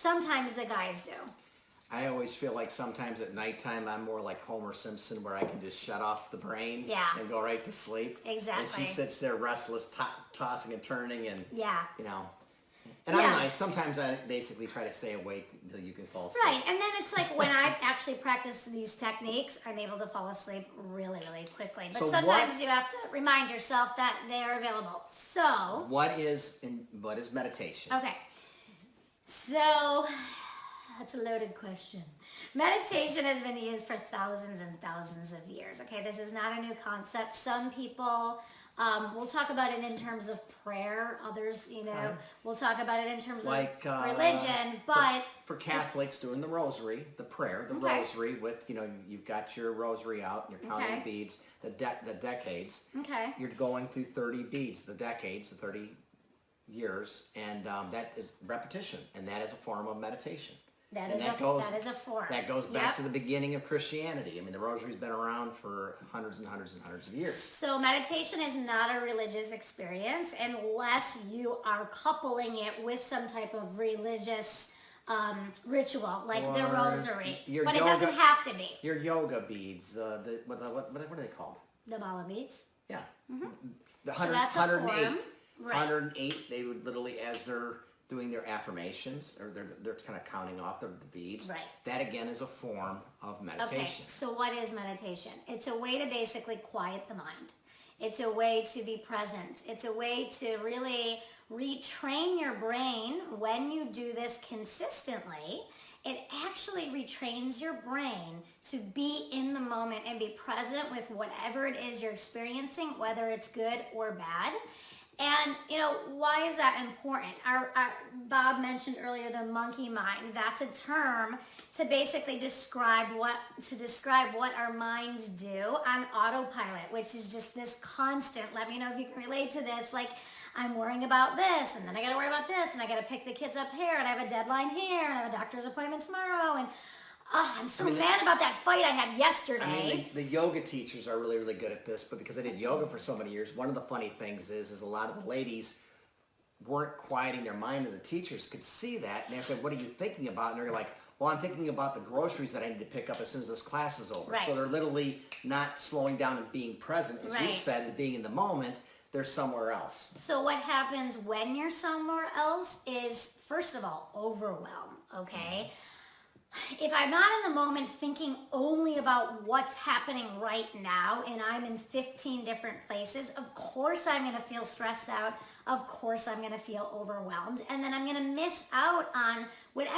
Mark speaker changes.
Speaker 1: Sometimes the guys do.
Speaker 2: I always feel like sometimes at nighttime I'm more like Homer Simpson, where I can just shut off the brain
Speaker 1: Yeah.
Speaker 2: and go right to sleep.
Speaker 1: Exactly.
Speaker 2: And she sits there restless, tossing and turning, and
Speaker 1: Yeah.
Speaker 2: you know. And
Speaker 1: Yeah.
Speaker 2: I'm nice. Sometimes I basically try to stay awake until you can fall asleep.
Speaker 1: Right, and then it's like when I actually practice these techniques, I'm able to fall asleep really, really quickly. But
Speaker 2: So
Speaker 1: sometimes you have to remind yourself that they are available. So,
Speaker 2: What is meditation?
Speaker 1: okay. So, that's a loaded question. Meditation has been used for thousands and thousands of years. Okay, this is not a new concept. Some people will talk about it in terms of prayer. Others,
Speaker 2: Okay.
Speaker 1: will talk about it in terms
Speaker 2: Like
Speaker 1: of religion. But
Speaker 2: for Catholics doing the rosary, the prayer, the
Speaker 1: Okay.
Speaker 2: rosary with you've got your rosary out, and you're counting
Speaker 1: Okay.
Speaker 2: the beads, the decades.
Speaker 1: okay,
Speaker 2: You're going through 30 beads, the decades, the 30 years, and that is repetition, and that is a form of meditation.
Speaker 1: that
Speaker 2: And
Speaker 1: is a form.
Speaker 2: That goes back
Speaker 1: Yep.
Speaker 2: to the beginning of Christianity. I mean, the rosary's been around for hundreds and hundreds and hundreds of years.
Speaker 1: So meditation is not a religious experience unless you are coupling it with some type of religious ritual, like the
Speaker 2: Or
Speaker 1: rosary.
Speaker 2: your
Speaker 1: But it
Speaker 2: yoga-
Speaker 1: doesn't have to be.
Speaker 2: Your yoga beads, what are they called?
Speaker 1: The mala beads.
Speaker 2: Yeah. The
Speaker 1: Mm-hmm. So that's a
Speaker 2: 108.
Speaker 1: form. Right.
Speaker 2: 108, they would literally, as they're doing their affirmations, or they're kind of counting off the beads.
Speaker 1: Right.
Speaker 2: That again is a form of
Speaker 1: Okay,
Speaker 2: meditation.
Speaker 1: so what is meditation? It's a way to basically quiet the mind. It's a way to be present. It's a way to really retrain your brain. When you do this consistently, it actually retrains your brain to be in the moment and be present with whatever it is you're experiencing, whether it's good or bad. And, why is that important? Our Bob mentioned earlier the monkey mind. That's a term to basically describe what our minds do on autopilot, which is just this constant, let me know if you can relate to this, like I'm worrying about this, and then I got to worry about this, and I got to pick the kids up here, and I have a deadline here, and I have a doctor's appointment tomorrow, and I'm so mad about that fight I had yesterday.
Speaker 2: I mean, the yoga teachers are really, really good at this, but because I did yoga for so many years, one of the funny things is a lot of the ladies weren't quieting their mind, and the teachers could see that, and they said, what are you thinking about? And they're like, well, I'm thinking about the groceries that I need to pick up as soon as this class is over.
Speaker 1: Right.
Speaker 2: So they're literally not slowing down and being present, as you
Speaker 1: Right.
Speaker 2: said, and being in the moment. They're somewhere else.
Speaker 1: So what happens when you're somewhere else is, first of all, overwhelm, okay? If I'm not in the moment thinking only about what's happening right now and I'm in 15 different places, of course I'm going to feel stressed out. Of course I'm going to feel overwhelmed. And then I'm going to miss out on whatever